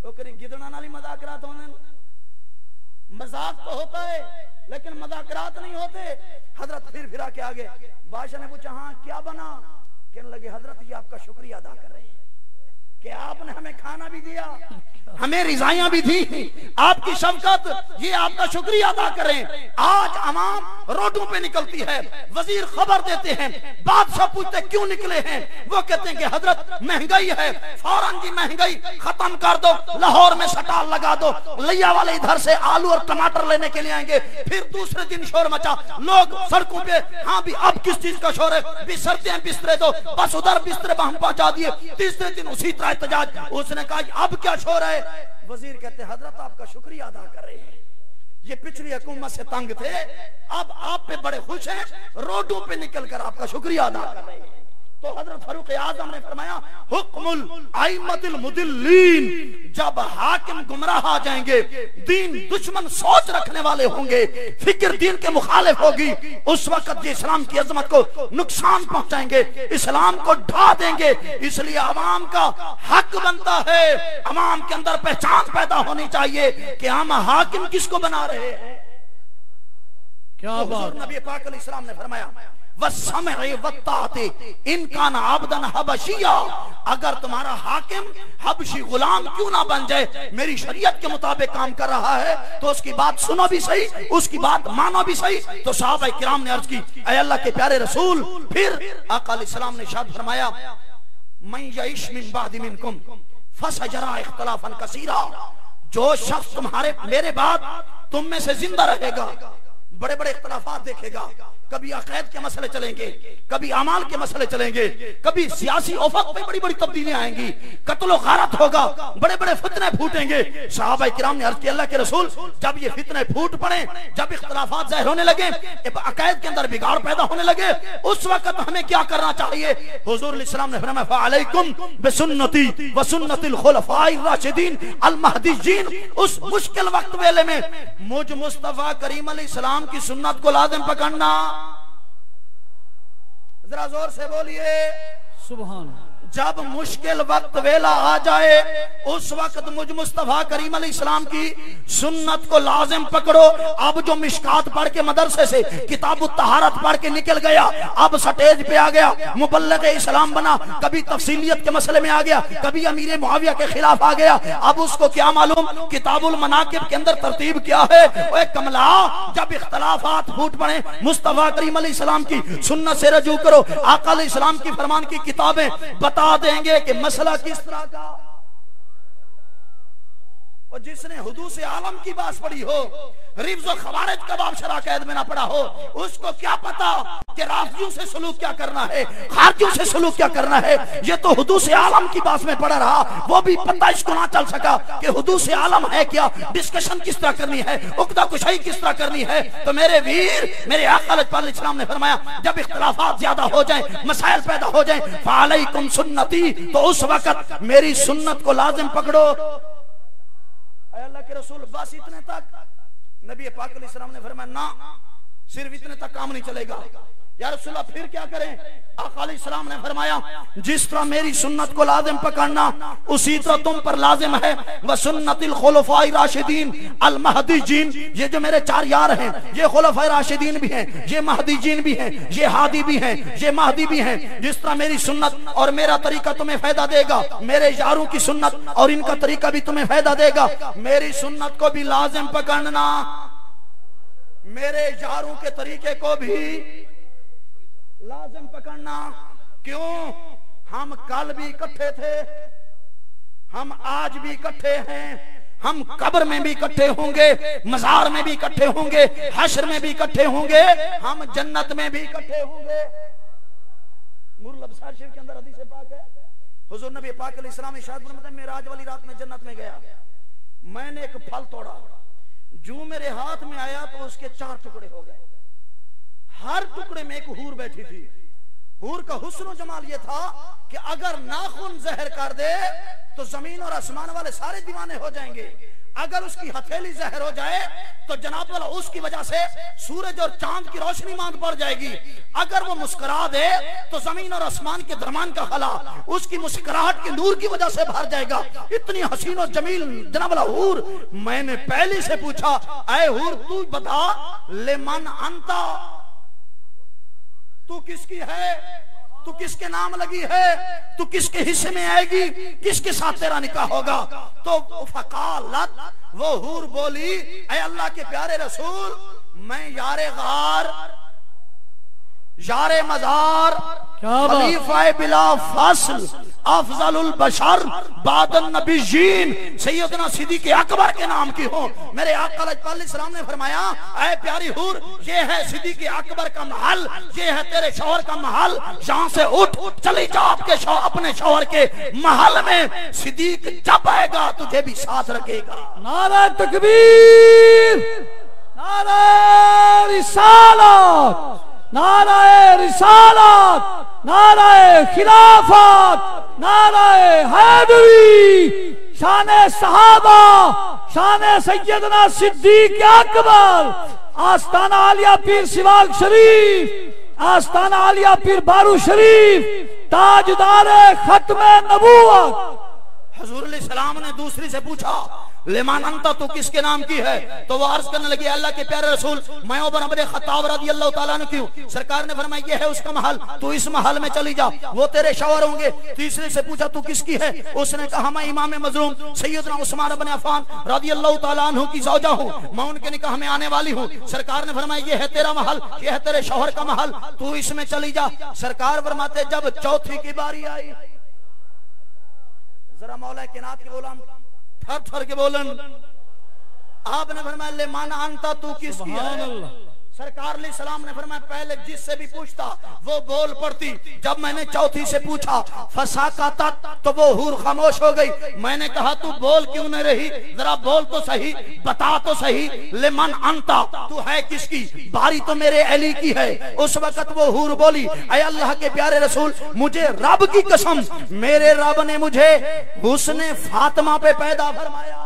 Speaker 2: वो करें गिदड़ा नाली मजाकरात होने, मजाक तो होता है लेकिन मजाकरात नहीं होते। हजरत फिर आके आ गए। बादशाह ने पूछा हाँ क्या बना? कहने लगे हजरत ये आपका शुक्रिया अदा कर रहे हैं कि आपने हमें खाना भी दिया, हमें रिजाइयां भी दी, आपकी शफकत, ये आपका शुक्रिया अदा करें। आज अवाम रोडों पे निकलती है, वजीर खबर देते हैं, बादशाह पूछते क्यों निकले हैं? वो कहते हैं कि हजरत महंगाई है, फौरन की महंगाई खत्म कर दो, लाहौर में सटाल लगा दो, लिया वाले इधर से आलू और टमाटर लेने के लिए आएंगे। फिर दूसरे दिन शोर मचा, लोग सड़कों पे, हाँ भी अब किस चीज का शोर है? बिस्तरे बिस्तरे दो, बस उधर बिस्तरे हम पहुंचा दिए। तीसरे दिन उसी तरह एहतजाज। उसने कहा अब क्या शोर है? वजीर कहते हजरत आपका शुक्रिया अदा कर रहे हैं, ये पिछली हुकूमत से तंग थे, अब आप पे बड़े खुश हैं, रोडों पे निकलकर आपका शुक्रिया अदा कर रहे हैं। तो हजरत फारूक आजम ने फरमाया हुक्मुल आइमतिल मुदिल्लीन, जब हाकिम गुमराह आ जाएंगे, दीन दुश्मन सोच रखने वाले होंगे, फिक्र दीन के मुखालिफ होगी, उस वक्त ये इस्लाम की अजमत को नुकसान पहुंचाएंगे, इस्लाम को ढा देंगे। इसलिए अवाम का हक बनता है, अवाम के अंदर पहचान पैदा होनी चाहिए कि हम हाकिम किसको बना रहे हैं। क्या बात? नबी पाक अलैहिस्सलाम ने फरमाया इनकान आबदन हबशिया, अगर तुम्हारा हाकिम हबशी गुलाम क्यों ना बन जाए, मेरी शरीयत के मुताबिक काम कर रहा है तो उसकी बात सुनो भी सही, उसकी बात मानो भी सही। तो सहाबा किराम ने अर्ज की ऐ अल्लाह के प्यारे रसूल, फिर आका अलैहिस्सलाम ने इरशाद फरमाया मैं यईश मिन बादी मिनकुम फसजरा इख्तिलाफन कसीरा, जो शख्स तुम्हारे मेरे बाद तुम में से जिंदा रहेगा, बड़े बड़े इख्तिलाफात देखेगा, कभी अक़ीद के मसले चलेंगे, कभी अमाल के मसले चलेंगे, कभी सियासी उफ़क़ पे बड़ी बड़ी तब्दीलियां आएंगी, कत्ल गारत होगा, बड़े बड़े फितने फूटेंगे। सहाबा किराम ने अर्ज़ किया अल्लाह के रसूल, जब ये फितने फूट पड़े, जब इख्तिलाफात ज़ाहिर होने लगे, अक़ीद के अंदर बिगाड़ पैदा होने लगे, उस वक्त हमें क्या करना चाहिए? हुज़ूर अलैहिस्सलाम ने फरमाया फ़अलैकुम बिसुन्नती व सुन्नतिल खुलफ़ाइर राशिदीन अल महदीयीन। उस मुश्किल वक्त वेले में मुझ मुस्तफ़ा करीम अलैहिस्सलाम की सुन्नत को लाज़िम पकड़ना। जरा जोर से बोलिए सुभान। जब मुश्किल वक्त वेला आ जाए, उस वक्त मुझ मुस्तफा करीम अलैहिस्सलाम की सुन्नत को लाजिम पकड़ो। अब जो मिशकात पढ़ के मदरसे से किताब तहारत पढ़ के निकल गया, अब स्टेज पे आ गया, मुबल्लिग इस्लाम बना, कभी तफसीलियत के मसले में आ गया, कभी अमीर मुआविया के खिलाफ आ गया, अब उसको क्या मालूम किताबुल मनाकिब के अंदर तरतीब क्या है? ओए कमला, जब इख्तिलाफात फूट पड़े, मुस्तफा करीम अलैहिस्सलाम की सुन्नत से रजू करो, आका अलैहिस्सलाम की फरमान की किताबें बता देंगे कि मसला किस तरह का। और जिसने हुदूस आलम की बात पढ़ी हो, रिफ्ज़ और खवारिज का बाब शरह कैद में ना पढ़ा हो, उसको क्या पता कि राफियों से सलूक क्या करना है, खारजियों से सलूक क्या करना है। ये तो हुदूस आलम की बात में पड़ा रहा, वो भी पता इसको ना चल सका कि हुदूस आलम है क्या, डिस्कशन किस तरह करनी है, उक्दा कुशाई किस तरह करनी है। तो मेरे वीर, मेरे आका अलैहिस्सलाम ने फरमाया जब इख्तिलाफात ज्यादा हो जाएं, मसाइल पैदा हो जाएं, फ़अलैकुम सुन्नती, तो उस वक्त मेरी सुन्नत को लाजिम पकड़ो। अल्लाह के रसूल बस इतने तक? नबी पाक अलैहिस्सलाम ने फरमाया ना, सिर्फ इतने तक काम नहीं चलेगा। या रसूलल्लाह फिर क्या करें? आका अलैहिस्सलाम ने फरमाया जिस तरह मेरी सुन्नत को लाजिम पकड़ना उसी तरह तुम पर लाजिम है व सुन्नतिल खुलफाए राशिदीन अल महदीजीन। ये जो मेरे चार यार हैं, ये खुलफाए राशिदीन भी हैं, ये महदीजीन भी हैं, ये हादी भी हैं, ये महदी भी हैं। जिस तरह मेरी सुन्नत और मेरा तरीका तुम्हें फायदा देगा, मेरे यारों की सुन्नत और इनका तरीका भी तुम्हें फायदा देगा। मेरी सुन्नत को भी लाजिम पकड़ना, मेरे यारों के तरीके को भी लाजिम पकड़ना। क्यों? हम कल भी इकट्ठे थे, हम आज भी इकट्ठे हैं, हम कब्र में भी इकट्ठे होंगे, मजार में भी इकट्ठे होंगे, हश्र में भी इकट्ठे होंगे, हम जन्नत में भी इकट्ठे होंगे। नूरुल अब्सार शरीफ के अंदर हदीस पाक है, हुजूर नबी पाक अलैहिस्सलाम इरशाद फरमाते मेराज वाली रात में जन्नत में गया, मैंने एक फल तोड़ा, जो मेरे हाथ में आया तो उसके 4 टुकड़े हो गए। हर टुकड़े में एक हूर बैठी थी। हूर का हुस्न जमाल ये था कि अगर नाखून जहर कर दे तो जमीन और आसमान वाले सारे दीवाने हो जाएंगे। अगर उसकी हथेली जहर हो जाए तो जनाब वाला उसकी वजह से सूरज और चांद की रोशनी मांग पड़ जाएगी। अगर वो मुस्कुरा दे तो जमीन और आसमान के दरमान का खला उसकी मुस्कुराहट के नूर की वजह से भर जाएगा। इतनी हसीन और जमील जनाब वाला हूर। मैंने पहले से पूछा, ऐ हूर तू बता, लेमन अंता, तू किसकी है, तू किसके नाम लगी है, तू किसके हिस्से में आएगी, किसके साथ तेरा निकाह होगा? तो फकालत, वो हूर बोली, ऐ अल्लाह के प्यारे रसूल, मैं यारे गार, यारे मजार, खलीफा बिला फसल, अफजलुल बशर बादन नबीयीन, सैयदना सिद्दीक़ अकबर के नाम की हूँ। मेरे आका अलैहिस्सलाम ने फरमाया, ऐ प्यारी हूर, ये है सिद्दीक़ अकबर का महल, ये है तेरे शौहर का महल, यहाँ से उठ चली जा अपने शौहर के महल में। सिद्दीक़ जब आएगा तुझे भी साथ रखेगा।
Speaker 1: नारा तकबीर, नारा रिसालत, नाराए रिसालत, नाराए खिलाफत, नाराए हैदरी, शाने सहाबा, शाने सैयदना सिद्दीक़ अकबर, आस्ताना आलिया पीर सिवाग शरीफ, आस्ताना आलिया पीर बारू शरीफ, ताजदारे खत्मे नबूवत।
Speaker 2: हुजूर अलैहिस्सलाम ने दूसरी से पूछा, लेमान अंता, तू किसके नाम की है? तो वो अर्ज करने लगी, अल्लाह के प्यारे रसूल, मैं उमर इब्न खत्ताब रज़ियल्लाहु ताला अन्हु की हूं। सरकार ने फरमाया, ये है उसका महल, तू इस महल में चली जा, वो तेरे शौहर होंगे। तीसरे से पूछा, तू किसकी है? उसने कहा, मैं इमाम मज़लूम सैयदना उस्मान इब्न अफ़्फ़ान रज़ियल्लाहु ताला अन्हु की ज़ौजा हूं, मैं उनके निकाह में आने वाली हूं। सरकार ने फरमाया, ये है तेरा महल, ये है तेरे शौहर का महल, तू इसमें चली जा। सरकार फरमाते, जब चौथी की बारी आई, जरा मौला कायनात के गुलाम थर थर के बोलन, आपने फरमाया, ले माना अंता, तू किसकी है? सरकार अलैहिस्सलाम ने फरमाया, पहले जिससे भी पूछता वो बोल पड़ती। जब मैंने चौथी से पूछा फसाकाता, तो वो हूर खामोश हो गई। मैंने कहा, तू बोल क्यों नहीं रही, जरा बोल तो सही, बता तो सही, ले मन अंता, तू है किसकी? बारी तो मेरे अली की है। उस वक्त वो हूर बोली, ऐ अल्लाह के प्यारे रसूल, मुझे रब की कसम, मेरे रब ने मुझे हुस्न फातिमा पे पैदा फरमाया।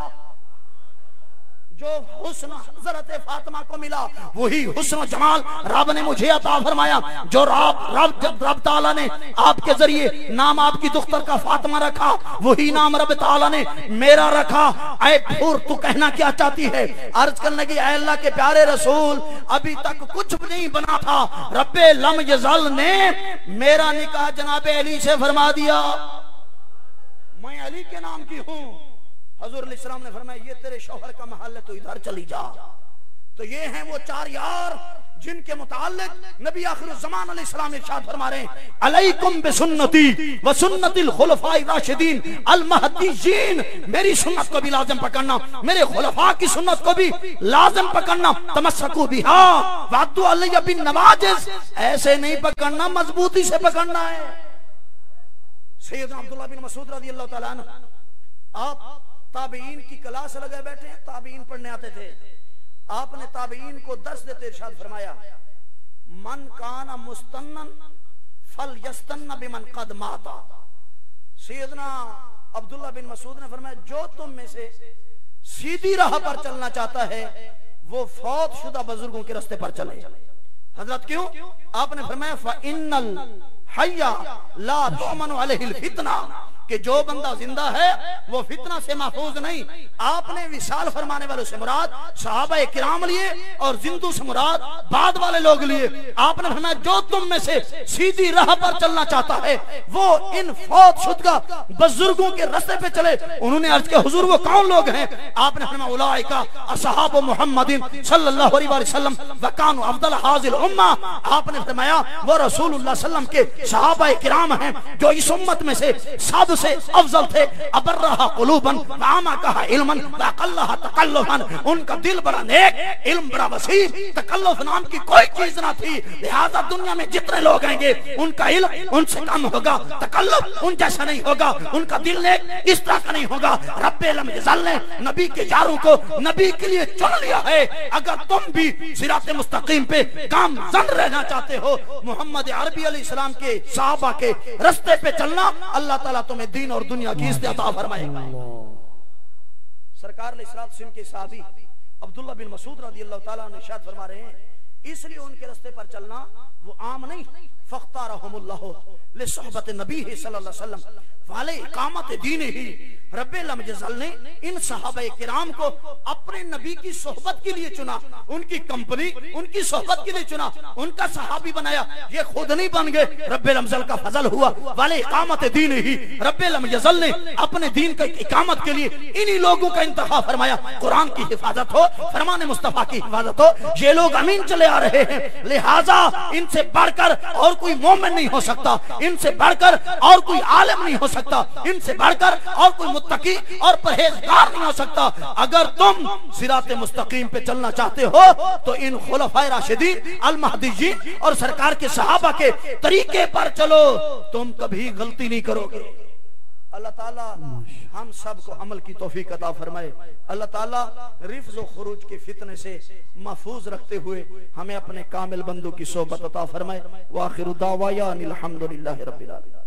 Speaker 2: जो हुस्न हज़रत फातिमा को मिला वही हुस्न जमाल रब ने मुझे अता फरमाया। जो रब ताला ने आपके जरिए नाम आपकी दुख्तर का फातिमा रखा, वही नाम रब ताला ने मेरा रखा। ऐ फूर, तू कहना क्या चाहती है? अर्ज करने लगी, ऐ अल्लाह के प्यारे रसूल, अभी तक कुछ भी नहीं बना था, रब्बे लम यज़ल ने मेरा निकाह जनाबे अली से फरमा दिया। मैं अली के नाम की हूँ। हजूर अलैहिस्सलाम ने फरमाया, ये तेरे शौहर का महल है, तो इधर चली जा। तो ये हैं वो 4 यार जिनके मुताल्लिक नबी आखिरुज़्ज़मान अलैहिस्सलाम इरशाद फरमा रहे हैं, अलैकुम बिसुन्नती व सुन्नतिल खुलफाए राशिदीन अल महदीयीन, मेरी सुन्नत को भी लाज़िम पकड़ना, मेरे खुलफा की सुन्नत को भी लाज़िम पकड़ना, तमस्सकू बिहा वअद्दू अलैया बिन नवाजिज, ऐसे नहीं पकड़ना, मजबूती से पकड़ना है। सैयदना अब्दुल्लाह बिन मसूद रज़ियल्लाहु ताला अन्हु, आप ताबईन की क्लास लगे बैठे हैं, ताबईन पढ़ने आते थे, आपने ताबईन को दर्स देते इरशाद फरमाया, मन काना मुस्तन्नन फल यस्तन्न बिमन कद माता। सैयदना अब्दुल्लाह बिन मसूद ने फरमाया, जो तुम में से सीधी राह पर चलना चाहता है वो फौत शुदा बुजुर्गों के रास्ते पर चले। हजरत क्यों? आपने फरमाया फ़इन्नल हय्या ला तुमनु अलैहिल फितना, कि जो बंदा जिंदा है वो फितना से महफूज नहीं। आपने विशाल फरमाने वालों से मुराद सहाबा किराम लिए और जिंदू से मुराद बाद वाले लोग लिए। आपने फरमाया, जो तुम में से सीधी राह पर चलना चाहता है वो इन फौत शुदा बुजुर्गों के रास्ते पे चले। उन्होंने अर्ज किया, हुजूर वो कौन लोग हैं? आपने फरमाया, उलाइका असहाब मुहम्मदिन सल्लल्लाहु अलैहि वसल्लम व कानु अफदल हाजिल उम्मा। आपने फरमाया, वो रसूलुल्लाह सल्लल्लाहु अलैहि वसल्लम के सहाबा किराम हैं जो इस उम्मत में से सब से अफजल थे। अबर्रहा कुलूबन वामा कहा इल्मन वअक़ल्लहा तकल्लुफन, उनका दिल बड़ा नेक, इल्म बड़ा वसीम, तकल्लुफ नाम की कोई चीज ना थी। लिहाजा दुनिया में जितने लोग आएंगे उनका इल्म उनसे कम होगा, तकल्लुफ उन जैसा नहीं होगा, उनका दिल नेक इस तरह का नहीं होगा। रब्बे लम यज़ल ने नबी के यारों को नबी के लिए चुन लिया है। अगर तुम भी सिराते मुस्तकीम पे गामज़न रहना चाहते हो, मोहम्मद अरबी अलैहिस्सलाम के सहाबा के रास्ते पे चलना, अल्लाह ताला तुम्हें दीन और दुनिया की इज़्ज़त अता फरमाएगा। सरकार अलैहिस्सलाम के सहाबी अब्दुल्लाह बिन मसूद रज़ियल्लाहु ताला अन्हु इरशाद फरमा रहे हैं, इसलिए उनके रास्ते पर चलना वो आम नहीं, फ़ख्तारहुमुल्लाहु लिसहबत नबी सल्लल्लाहु अलैहि वसल्लम वाले इकामत दीन ही। रब्बे लम यज़ल ने इन सहाबाए किराम को अपने नबी की सोहबत के लिए चुना, उनकी कंपनी उनकी सोहबत के लिए चुना, उनका सहाबी बनाया। ये खुद नहीं बन गए, रब्बे लम यज़ल का फजल हुआ। वाले इकामत दीन ही, रब्बे लम यज़ल ने अपने दीन की इकामत के लिए इन्हीं लोगों का इंतखाब फरमाया। कुरान की हिफाजत हो, फरमान मुस्तफा की हिफाजत हो, ये लोग अमीन चले आ रहे हैं। लिहाजा इनसे बढ़कर और कोई मोमिन नहीं हो सकता, इनसे बढ़कर और कोई आलिम नहीं हो सकता, इनसे बढ़कर और कोई मुत्तकी और परहेजगार नहीं हो सकता। अगर तुम सिराते मुस्तकीम पे चलना चाहते हो तो इन खुलफाए राशिदीन अल महदीयीन और सरकार के सहाबा के तरीके पर चलो, तुम कभी गलती नहीं करोगे। अल्लाह ताला हम सब को अमल की तौफीक अता फरमाए। अल्लाह ताला रिफ्ज़ व खुरूज के फितने से महफूज रखते हुए हमें अपने कामिल बंदों की सोहबत अता फरमाए। व आखिरु दावाया अनिल हम्दुलिल्लाहि रब्बिल आलमीन।